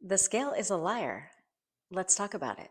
The scale is a liar. Let's talk about it.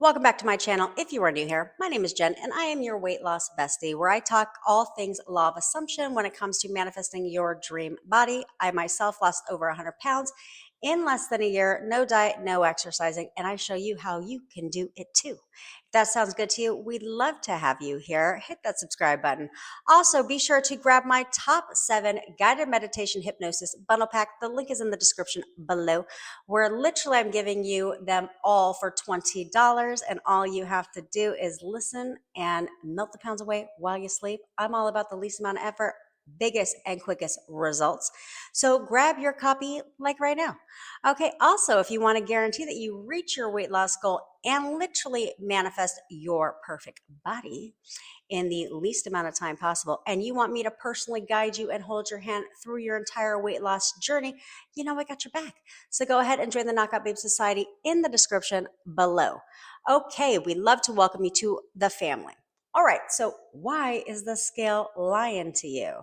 Welcome back to my channel. If you are new here, my name is Jen and I am your weight loss bestie, where I talk all things law of assumption when it comes to manifesting your dream body. I myself lost over 100 pounds in less than a year, no diet, no exercising, and I show you how you can do it too. If that sounds good to you, we'd love to have you here. Hit that subscribe button. Also, be sure to grab my top 7 guided meditation hypnosis bundle pack. The link is in the description below, where literally I'm giving you them all for $20, and all you have to do is listen and melt the pounds away while you sleep. I'm all about the least amount of effort, biggest and quickest results. So grab your copy like right now. Okay, also, if you want to guarantee that you reach your weight loss goal and literally manifest your perfect body in the least amount of time possible, and you want me to personally guide you and hold your hand through your entire weight loss journey, you know I got your back. So go ahead and join the Knockout Babe Society in the description below. Okay, we'd love to welcome you to the family. All right, so why is the scale lying to you?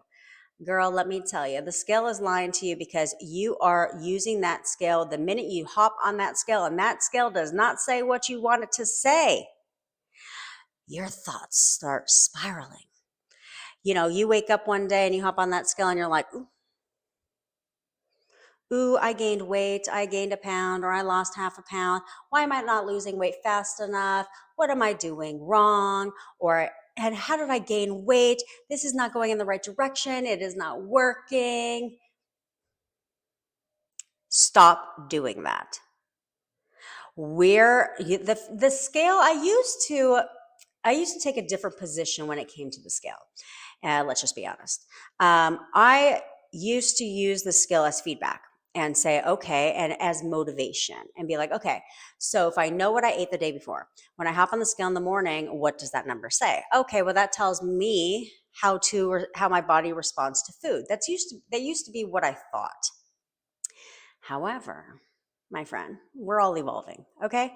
Girl, let me tell you, the scale is lying to you because you are using that scale the minute you hop on that scale, and that scale does not say what you want it to say. Your thoughts start spiraling. You wake up one day and you hop on that scale and you're like, ooh, I gained weight, I gained a pound, or I lost half a pound. Why am I not losing weight fast enough? What am I doing wrong? And how did I gain weight? This is not going in the right direction. It is not working. Stop doing that. The scale, I used to take a different position when it came to the scale. Let's just be honest. I used to use the scale as feedback and say, okay, and as motivation, and be like, okay, so if I know what I ate the day before, when I hop on the scale in the morning, what does that number say? Okay, well, that tells me how my body responds to food. That used to be what I thought. However, my friend, we're all evolving, okay?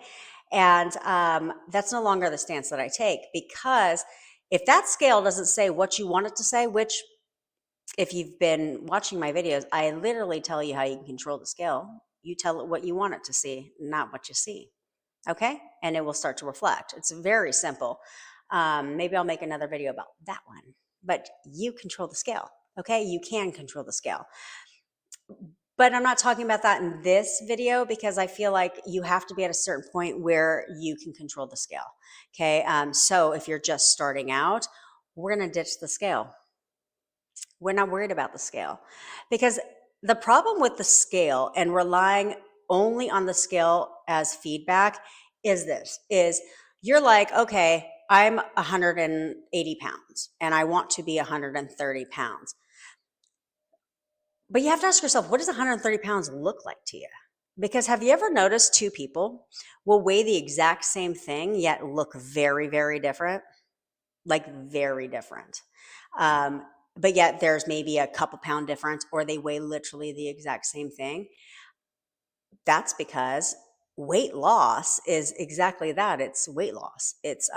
And that's no longer the stance that I take, because if that scale doesn't say what you want it to say, which if you've been watching my videos, I literally tell you how you can control the scale. You tell it what you want it to see, not what you see, okay? And it will start to reflect. It's very simple. Maybe I'll make another video about that one, but you control the scale, okay? You can control the scale. But I'm not talking about that in this video, because I feel like you have to be at a certain point where you can control the scale. Okay. So if you're just starting out, we're going to ditch the scale. We're not worried about the scale, because the problem with the scale and relying only on the scale as feedback is you're like, okay, I'm 180 pounds and I want to be 130 pounds. But you have to ask yourself, what does 130 pounds look like to you? Because have you ever noticed two people will weigh the exact same thing, yet look very, very different? Like very different. But yet there's maybe a couple pound difference, or they weigh literally the exact same thing. That's because weight loss is exactly that. It's weight loss. It's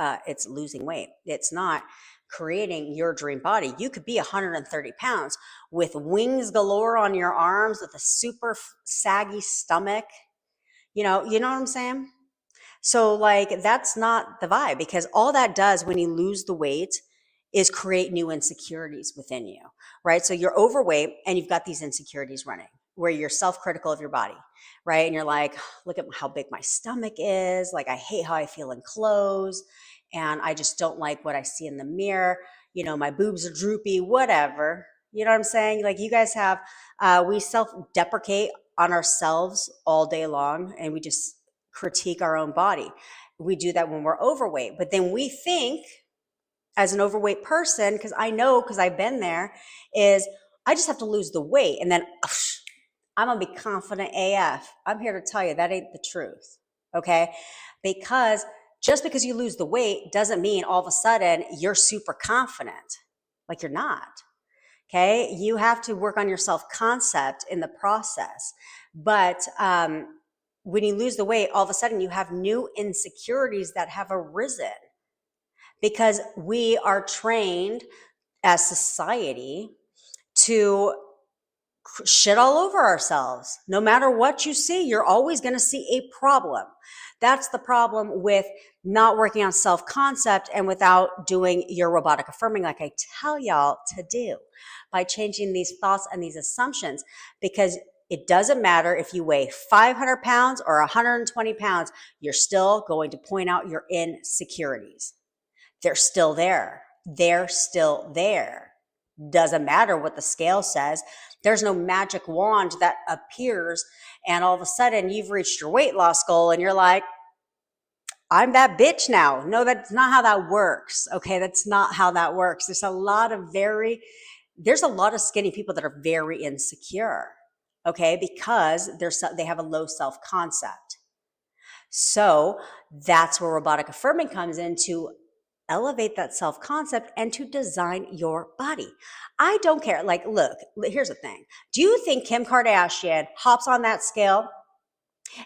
losing weight. It's not creating your dream body. You could be 130 pounds with wings galore on your arms, with a super saggy stomach. You know what I'm saying? So like, that's not the vibe, because all that does when you lose the weight is create new insecurities within you, right? So you're overweight and you've got these insecurities running, where you're self-critical of your body, right? And you're like, look at how big my stomach is. Like, I hate how I feel in clothes, and I just don't like what I see in the mirror. My boobs are droopy, whatever. You know what I'm saying? Like, you guys have, we self-deprecate on ourselves all day long, and we just critique our own body. We do that when we're overweight, but then we think, as an overweight person, because I've been there, is I just have to lose the weight and then I'm gonna be confident AF. I'm here to tell you that ain't the truth, okay? Because just because you lose the weight doesn't mean all of a sudden you're super confident. Like, you're not, okay? You have to work on your self-concept in the process. But when you lose the weight, all of a sudden you have new insecurities that have arisen, because we are trained as society to shit all over ourselves. No matter what you see, you're always going to see a problem. That's the problem with not working on self-concept and without doing your robotic affirming like I tell y'all to do, by changing these thoughts and these assumptions. Because it doesn't matter if you weigh 500 pounds or 120 pounds, you're still going to point out your insecurities. They're still there. They're still there. Doesn't matter what the scale says. There's no magic wand that appears and all of a sudden you've reached your weight loss goal and you're like, I'm that bitch now. No, that's not how that works. Okay, that's not how that works. There's a lot of skinny people that are very insecure. Okay, because they have a low self-concept. So that's where robotic affirming comes in, to elevate that self-concept and to design your body. I don't care. Like, look, here's the thing. Do you think Kim Kardashian hops on that scale?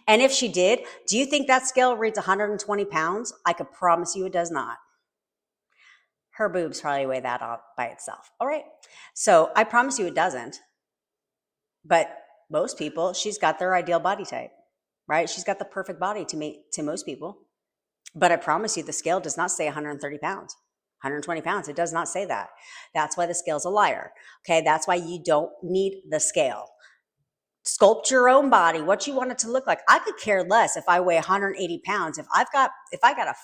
And if she did, do you think that scale reads 120 pounds? I could promise you it does not. Her boobs probably weigh that out by itself. All right. So I promise you it doesn't. But most people, she's got their ideal body type, right? She's got the perfect body to most people. But I promise you, the scale does not say 130 pounds, 120 pounds. It does not say that. That's why the scale's a liar. Okay. That's why you don't need the scale. Sculpt your own body, what you want it to look like. I could care less if I weigh 180 pounds. If I got a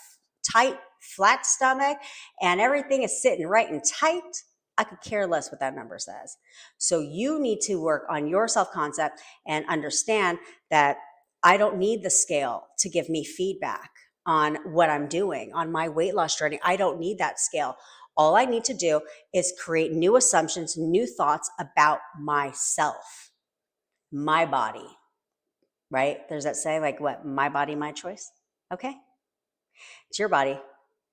tight, flat stomach and everything is sitting right and tight, I could care less what that number says. So you need to work on your self-concept and understand that I don't need the scale to give me feedback on what I'm doing on my weight loss journey. I don't need that scale. All I need to do is create new assumptions, new thoughts about myself, my body, right? There's that saying, like, what? My body, my choice. Okay. It's your body,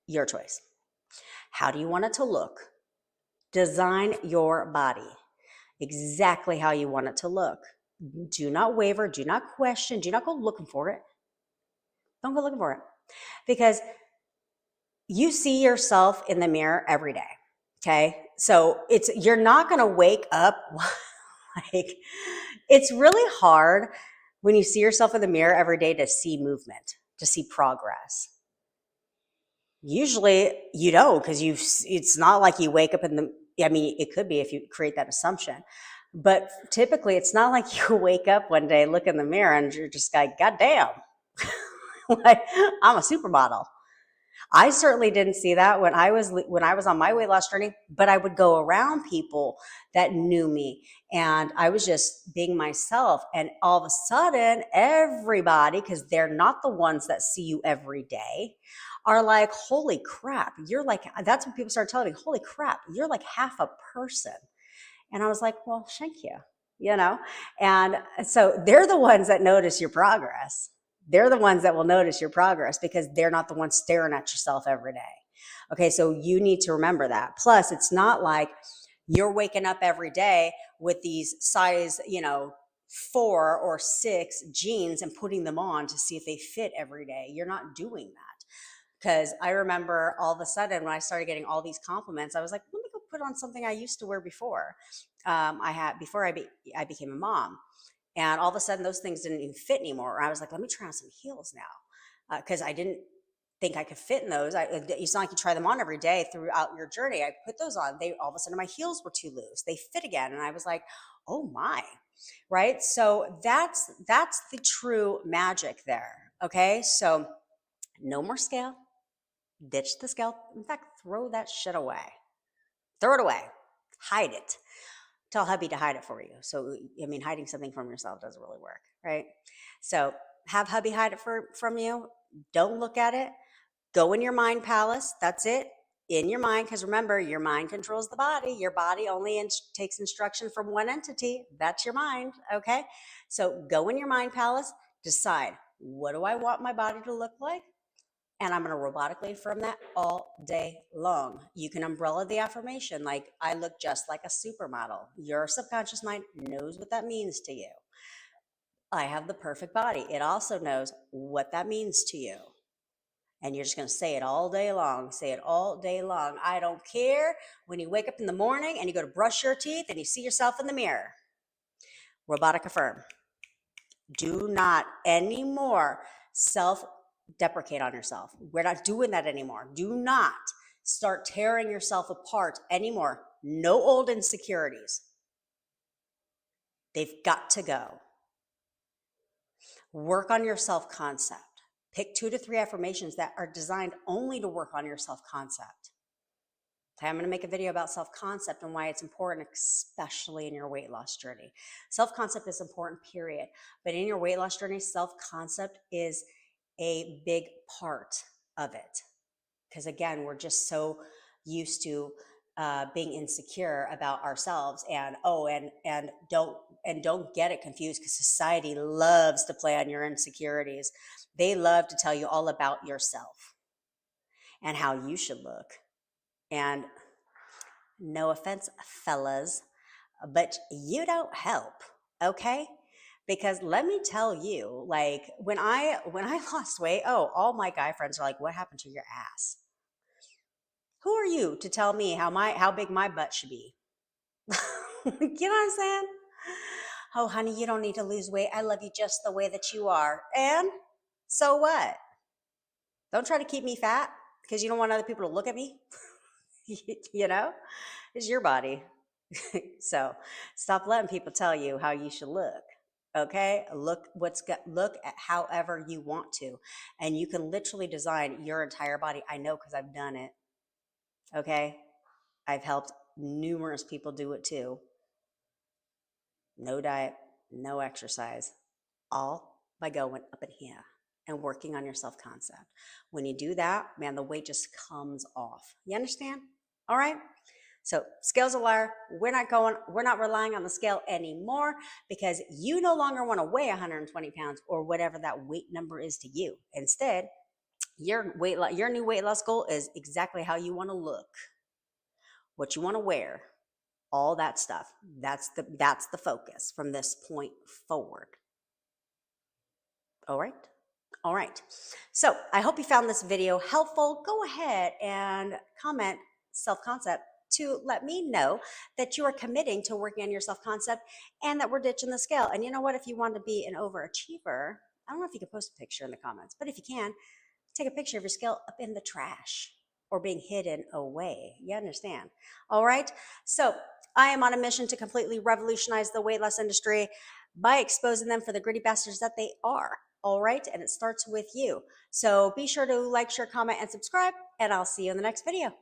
your choice. How do you want it to look? Design your body exactly how you want it to look. Do not waver. Do not question. Do not go looking for it. Don't go looking for it, because you see yourself in the mirror every day. Okay. So you're not going to wake up like, it's really hard when you see yourself in the mirror every day to see movement, to see progress. Usually you don't, because it's not like you wake up it could be if you create that assumption, but typically it's not like you wake up one day, look in the mirror, and you're just like, God damn, like, I'm a supermodel. I certainly didn't see that when I was on my weight loss journey, but I would go around people that knew me and I was just being myself. And all of a sudden, everybody, because they're not the ones that see you every day, are like, holy crap, that's when people started telling me, holy crap, you're like half a person. And I was like, well, thank you, And so they're the ones that notice your progress. They're the ones that will notice your progress because they're not the ones staring at yourself every day. Okay, so you need to remember that. Plus, it's not like you're waking up every day with these size, 4 or 6 jeans and putting them on to see if they fit every day. You're not doing that. Because I remember all of a sudden when I started getting all these compliments, I was like, let me go put on something I used to wear before. Before I became a mom. And all of a sudden, those things didn't even fit anymore. I was like, let me try on some heels now, because I didn't think I could fit in those. It's not like you try them on every day throughout your journey. I put those on. All of a sudden, my heels were too loose. They fit again, and I was like, oh my, right? So that's the true magic there. Okay, so no more scale. Ditch the scale. In fact, throw that shit away. Throw it away. Hide it. Tell hubby to hide it for you. So, hiding something from yourself doesn't really work, right? So have hubby hide it from you. Don't look at it. Go in your mind palace. That's it. In your mind, because remember, your mind controls the body. Your body only takes instruction from one entity. That's your mind, okay? So go in your mind palace. Decide, what do I want my body to look like? And I'm going to robotically affirm that all day long. You can umbrella the affirmation like, I look just like a supermodel. Your subconscious mind knows what that means to you. I have the perfect body. It also knows what that means to you. And you're just going to say it all day long. Say it all day long. I don't care when you wake up in the morning and you go to brush your teeth and you see yourself in the mirror. Robotic affirm. Do not anymore self deprecate on yourself. We're not doing that anymore. Do not start tearing yourself apart anymore. No old insecurities. They've got to go. Work on your self concept. Pick 2 to 3 affirmations that are designed only to work on your self concept. Okay, I'm going to make a video about self concept and why it's important, especially in your weight loss journey. Self concept is important, period. But in your weight loss journey, self concept is a big part of it. Because again, we're just so used to being insecure about ourselves, and don't get it confused, because society loves to play on your insecurities. They love to tell you all about yourself and how you should look. And no offense, fellas, but you don't help, okay? Because let me tell you, like when I lost weight, oh, all my guy friends are like, "What happened to your ass?" Who are you to tell me how big my butt should be? You know what I'm saying? Oh, honey, you don't need to lose weight. I love you just the way that you are. And so what? Don't try to keep me fat because you don't want other people to look at me. You know, it's your body. So stop letting people tell you how you should look. Okay, look at however you want to, and you can literally design your entire body. I know because I've done it. Okay, I've helped numerous people do it too. No diet, no exercise, all by going up in here and working on your self concept. When you do that, man, the weight just comes off. You understand? All right. So scale's a liar. We're not relying on the scale anymore, because you no longer want to weigh 120 pounds or whatever that weight number is to you. Instead, your new weight loss goal is exactly how you want to look, what you want to wear, all that stuff. That's the focus from this point forward. All right. All right. So I hope you found this video helpful. Go ahead and comment self-concept to let me know that you are committing to working on your self-concept and that we're ditching the scale. And you know what? If you want to be an overachiever, I don't know if you can post a picture in the comments, but if you can, take a picture of your scale up in the trash or being hidden away. You understand? All right. So I am on a mission to completely revolutionize the weight loss industry by exposing them for the gritty bastards that they are. All right. And it starts with you. So be sure to like, share, comment, and subscribe, and I'll see you in the next video.